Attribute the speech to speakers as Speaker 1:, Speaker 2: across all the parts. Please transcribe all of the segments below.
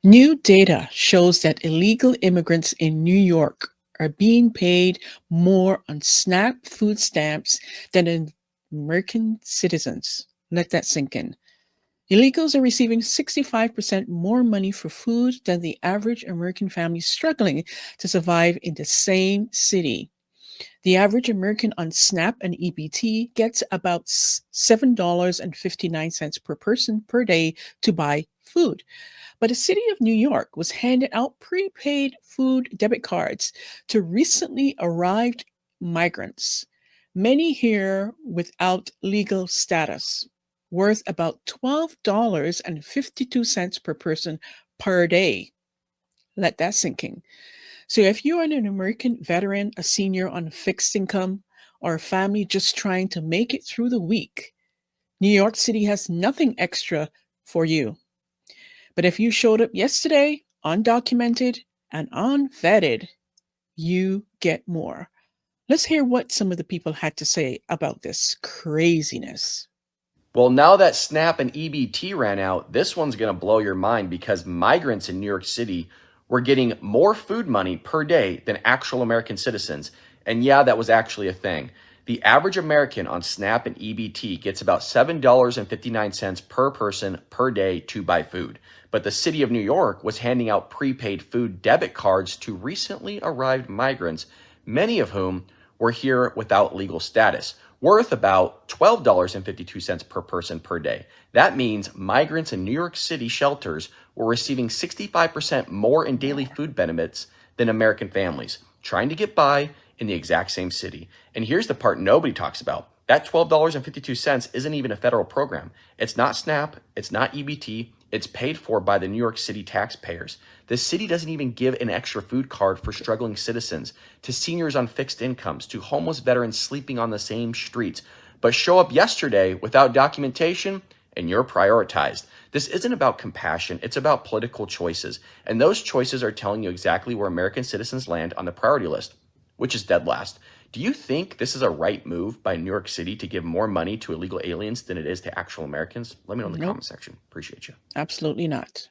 Speaker 1: New data shows that illegal immigrants in New York are being paid more on SNAP food stamps than American citizens. Let that sink in. Illegals are receiving 65% more money for food than the average American family struggling to survive in the same city. The average American on SNAP and EBT gets about $7.59 per person per day to buy food. But the city of New York was handing out prepaid food debit cards to recently arrived migrants, many here without legal status, worth about $12.52 per person per day. Let that sink in. So if you are an American veteran, a senior on fixed income, or a family just trying to make it through the week, New York City has nothing extra for you. But if you showed up yesterday, undocumented and unvetted, you get more. Let's hear what some of the people had to say about this craziness.
Speaker 2: Well, now that SNAP and EBT ran out, this one's going to blow your mind because migrants in New York City were getting more food money per day than actual American citizens. And yeah, that was actually a thing. The average American on SNAP and EBT gets about $7.59 per person per day to buy food. But the city of New York was handing out prepaid food debit cards to recently arrived migrants, many of whom were here without legal status, worth about $12.52 per person per day. That means migrants in New York City shelters were receiving 65% more in daily food benefits than American families, trying to get by in the exact same city. And here's the part nobody talks about. That $12.52 isn't even a federal program. It's not SNAP, it's not EBT, it's paid for by the New York City taxpayers. The city doesn't even give an extra food card for struggling citizens, to seniors on fixed incomes, to homeless veterans sleeping on the same streets. But show up yesterday without documentation and you're prioritized. This isn't about compassion, it's about political choices. And those choices are telling you exactly where American citizens land on the priority list, which is dead last. Do you think this is a right move by New York City to give more money to illegal aliens than it is to actual Americans? Let me know in the
Speaker 1: Nope,
Speaker 2: comment section. Appreciate you.
Speaker 1: absolutely not.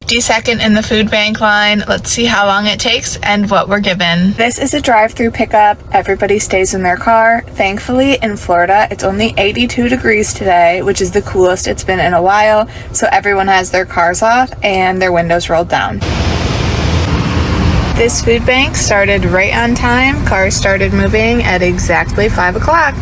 Speaker 3: 52nd in the food bank line. Let's see how long it takes and what we're given. This is a drive-through pickup. Everybody stays in their car. Thankfully, in Florida, it's only 82 degrees today, which is the coolest it's been in a while. So everyone has their cars off and their windows rolled down. This food bank started right on time. Cars started moving at exactly 5 o'clock.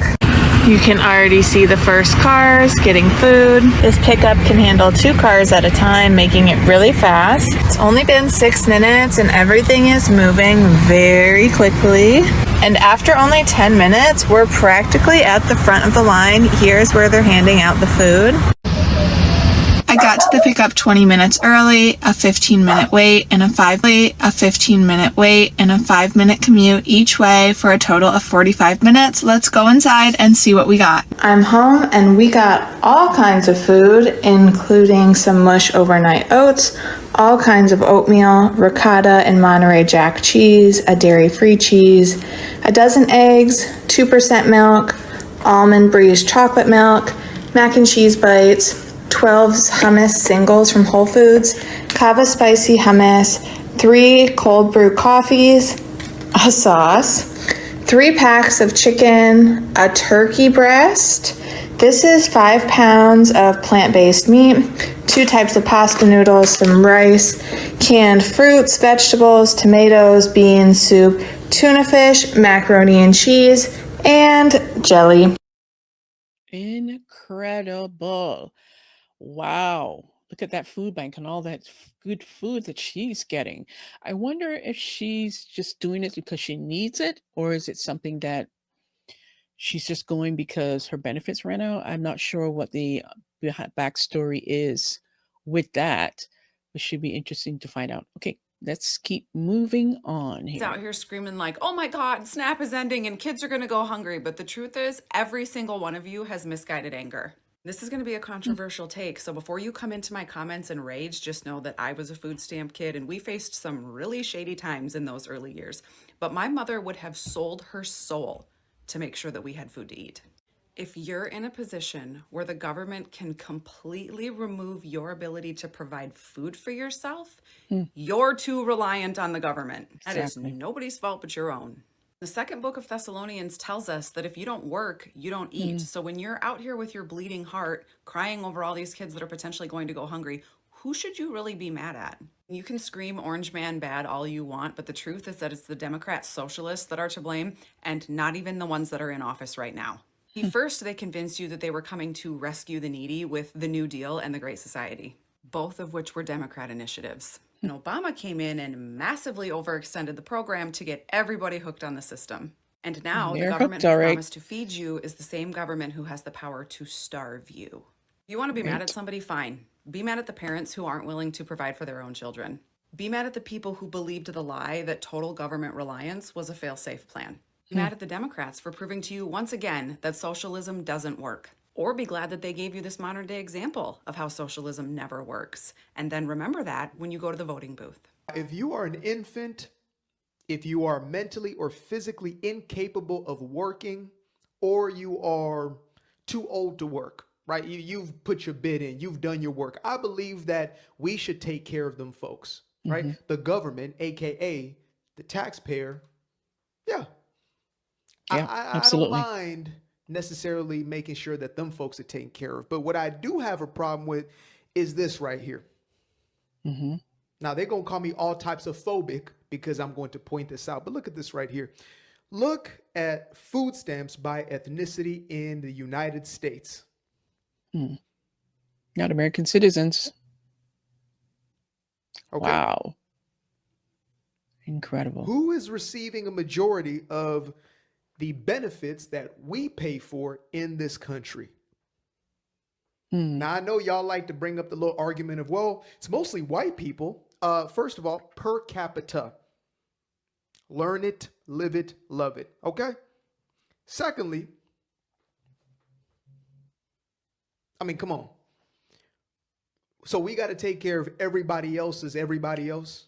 Speaker 3: You can already see the first cars getting food. This pickup can handle 2 cars at a time, making it really fast. It's only been 6 minutes and everything is moving very quickly. And after only 10 minutes, we're practically at the front of the line. Here's where they're handing out the food. I got to the pickup 20 minutes early, a 15-minute wait, and a 15-minute wait, and a 5-minute commute each way for a total of 45 minutes. Let's go inside and see what we got. I'm home and we got all kinds of food, including some mush overnight oats, all kinds of oatmeal, ricotta and Monterey Jack cheese, a dairy-free cheese, a dozen eggs, 2% milk, almond breeze chocolate milk, mac and cheese bites, 12 hummus singles from Whole Foods, Kava spicy hummus, 3 cold brew coffees, a sauce, 3 packs of chicken, a turkey breast. This is 5 pounds of plant-based meat, 2 types of pasta noodles, some rice, canned fruits, vegetables, tomatoes, beans, soup, tuna fish, macaroni and cheese, and jelly.
Speaker 1: Incredible. Wow. Look at that food bank and all that good food that she's getting. I wonder if she's just doing it because she needs it, or is it something that she's just going because her benefits ran out? I'm not sure what the backstory is with that. It should be interesting to find out. Okay, let's keep moving on
Speaker 4: He's out
Speaker 1: here.
Speaker 4: here screaming like, oh my God, SNAP is ending and kids are going to go hungry. But the truth is, every single one of you has misguided anger. This is going to be a controversial take. So before you come into my comments and rage, just know that I was a food stamp kid and we faced some really shady times in those early years. But my mother would have sold her soul to make sure that we had food to eat. If you're in a position where the government can completely remove your ability to provide food for yourself, you're too reliant on the government. That is
Speaker 1: Exactly.
Speaker 4: nobody's fault but your own. The second book of Thessalonians tells us that if you don't work, you don't eat. So when you're out here with your bleeding heart, crying over all these kids that are potentially going to go hungry, who should you really be mad at? You can scream Orange Man bad all you want, but the truth is that it's the Democrat socialists that are to blame, and not even the ones that are in office right now. First, they convinced you that they were coming to rescue the needy with the New Deal and the Great Society, both of which were Democrat initiatives. And Obama came in and massively overextended the program to get everybody hooked on the system. And now the
Speaker 1: They're
Speaker 4: government
Speaker 1: hooked, all
Speaker 4: who
Speaker 1: right.
Speaker 4: promised to feed you is the same government who has the power to starve you. You want to be mad at somebody? Fine. Be mad at the parents who aren't willing to provide for their own children. Be mad at the people who believed the lie that total government reliance was a fail-safe plan. Be mad at the Democrats for proving to you once again that socialism doesn't work. Or be glad that they gave you this modern day example of how socialism never works. And then remember that when you go to the voting booth.
Speaker 5: If you are an infant, if you are mentally or physically incapable of working, or you are too old to work, right? You've put your bid in, you've done your work. I believe that we should take care of them folks, right? The government, AKA the taxpayer. Yeah.
Speaker 1: Yeah,
Speaker 5: I don't
Speaker 1: absolutely.
Speaker 5: mind necessarily making sure that them folks are taken care of. But what I do have a problem with is this right here. Now, they're going to call me all types of phobic because I'm going to point this out. But look at this right here. Look at food stamps by ethnicity in the United States.
Speaker 1: Not American citizens.
Speaker 5: Okay.
Speaker 1: Wow. Incredible.
Speaker 5: Who is receiving a majority of the benefits that we pay for in this country? Now, I know y'all like to bring up the little argument of, well, it's mostly white people. First of all, per capita. Learn it, live it, love it. Okay? Secondly, I mean, come on. So we got to take care of everybody else's everybody else.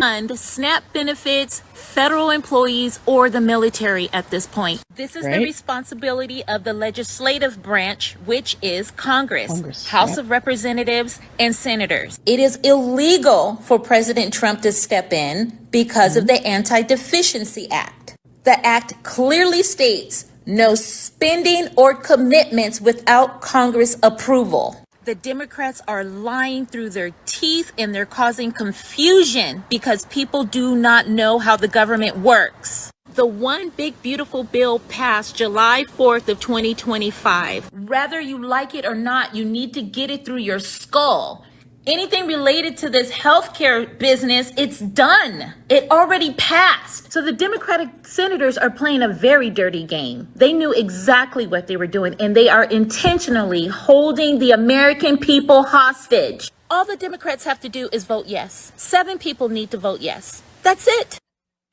Speaker 6: Fund SNAP benefits, federal employees, or the military at this point. This is the
Speaker 1: Right.
Speaker 6: responsibility of the legislative branch, which is Congress, House
Speaker 1: Yep.
Speaker 6: of Representatives, and Senators. It is illegal for President Trump to step in because of the Anti-Deficiency Act. The act clearly states no spending or commitments without Congress approval. The Democrats are lying through their teeth and they're causing confusion because people do not know how the government works. The One Big Beautiful Bill passed July 4th of 2025. Whether you like it or not, you need to get it through your skull. Anything related to this healthcare business, it's done. It already passed. So the Democratic senators are playing a very dirty game. They knew exactly what they were doing, and they are intentionally holding the American people hostage. All the Democrats have to do is vote yes. 7 people need to vote yes. That's it.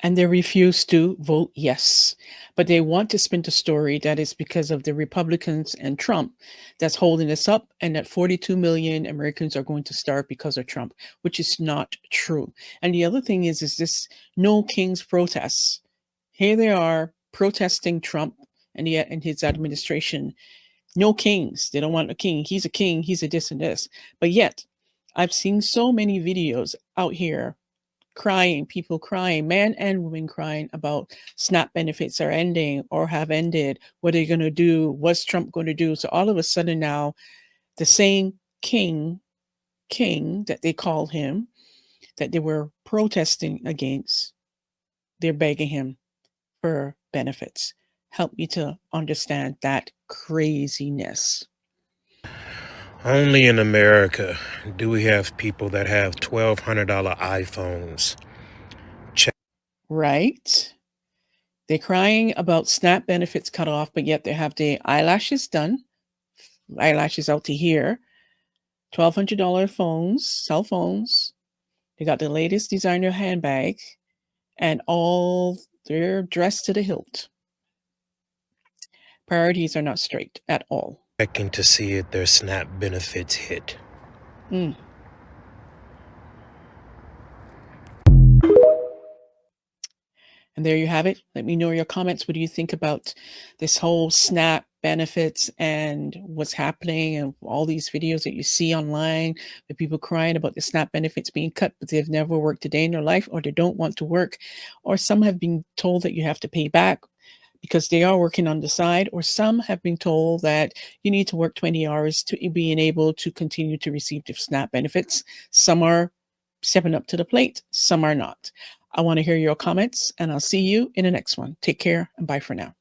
Speaker 1: And they refuse to vote yes. But they want to spin the story that it's because of the Republicans and Trump that's holding us up, and that 42 million Americans are going to starve because of Trump, which is not true. And the other thing is this No Kings protests. Here they are protesting Trump and his administration. No kings. They don't want a king. He's a king. He's a this and this. But yet, I've seen so many videos out here crying, people crying, men and women crying about SNAP benefits are ending or have ended. What are they going to do? What's Trump going to do? So all of a sudden now, the same king that they called him, that they were protesting against, they're begging him for benefits. Help me to understand that craziness.
Speaker 7: Only in America do we have people that have $1,200 iPhones.
Speaker 1: Right? They're crying about SNAP benefits cut off, but yet they have the eyelashes done, eyelashes out to here, $1,200 phones, cell phones. They got the latest designer handbag, and all they're dressed to the hilt. Priorities are not straight at all.
Speaker 7: Checking to see if their SNAP benefits hit.
Speaker 1: Mm. And there you have it. Let me know your comments. What do you think about this whole SNAP benefits and what's happening and all these videos that you see online with people crying about the SNAP benefits being cut, but they've never worked a day in their life, or they don't want to work, or some have been told that you have to pay back because they are working on the side, or some have been told that you need to work 20 hours to be able to continue to receive the SNAP benefits. Some are stepping up to the plate, some are not. I want to hear your comments, and I'll see you in the next one. Take care and bye for now.